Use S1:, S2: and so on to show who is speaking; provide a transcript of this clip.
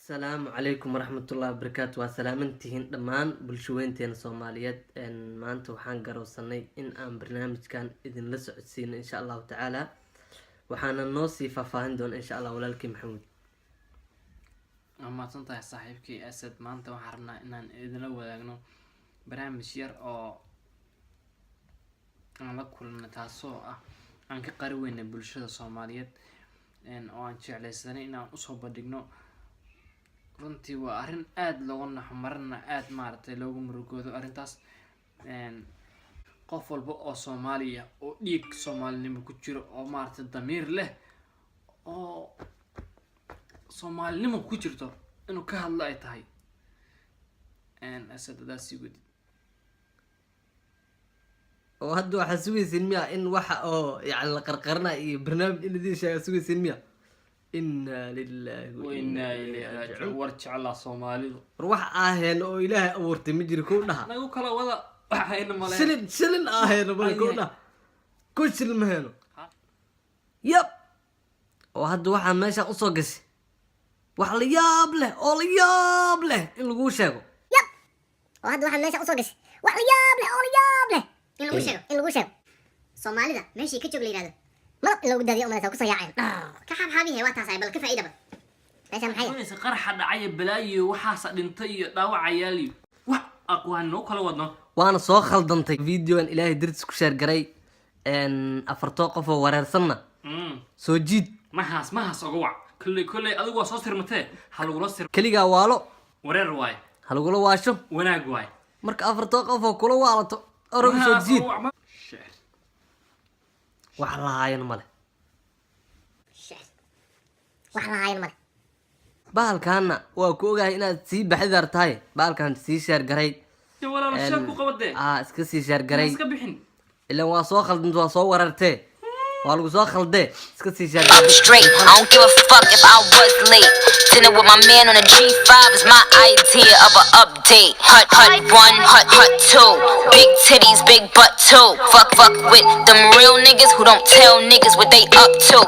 S1: السلام عليكم ورحمة الله وبركاته. وسلامتهن دمان بلشوينتين صوماليات ان maanta waxaan garowsanay in aan barnaamijkan idin la socodsiino insha Allah taala waxaana noo sii faahfaahin doona insha Allah walaalkii Maxamuud.
S2: ما تنتهي صاحبكي أسد ما أنت وحرنا إن إذا لو ذاقنا برامج ير أو أنا كل من تعصوا عن كقروين بالشدة الصوماليات إن أو عن شعل السنة إن أصحاب بدقنا runtii waa arrin aad looga naxmarna aad maartay loogu murugoodo arrintaas qof walba oo Soomaaliya oo dhiig Soomaalinimo ku jiro oo maartay damiir leh oo Soomaalinimo ku jirto inuu ka hadlo ay tahay asadadaasi gudi
S1: oo hadda waxa sugaysin miya in waxa oo yaani la qarqarna iyo barnaamij in idin sheega sugaysin miya إنا لله
S2: وإنا إليه راجعون ورجع الله صومالي
S1: روح آهن أو إله أورت مجري كلها
S2: أنا أقول كلا وضع هين ماله
S1: شلن آهن بالكلها كل شلن مهنو يب وهاد واحد ماشي أصوقس واحد ياب له أول ياب له إنه شاكو
S3: يب وهاد واحد ماشي أصوقس واحد ياب له أول ياب له إنه شاكو صومالي ده ماشي كتشوف لي هذا ما لو بدي يوم أنا سوي عين كحب حامي هواء تاسع بل كيف عيدا بل ليش أنا حي
S2: وين سقرح دعي بلاي وحاسة دنتي داوع عيالي وأقوى إنه كل وضنا
S1: وأنا صو خلدنتي فيديو أن إلهي درت سكشير جري أن أفرطاقه ورثنا سوجيد
S2: ما هاس أقوى كل أدوى صوصر متى هلو رصر
S1: كلي جوالو
S2: ورير واي
S1: هلو قولوا واشو
S2: ونا قواي
S1: مرك أفرطاقه كله والله أروح سوجيد wax la haayeen male bahalkaana waa ku ogahay inaad sii baxidar tahay bahalkan sii sheer garay
S2: walaal sheeg ku qabadee
S1: iska sii sheer garay
S2: iska bixin
S1: ilaa waa soo khaldin waa soo warartay waa lagu soo khalday iska sii sheer
S4: I'm straight, I don't give a fuck if I was late. Dinner with my man on a G5 is my idea of an update. Hut 1, hut 2. Big titties, big butt too. Fuck with them real niggas who don't tell niggas what they up to.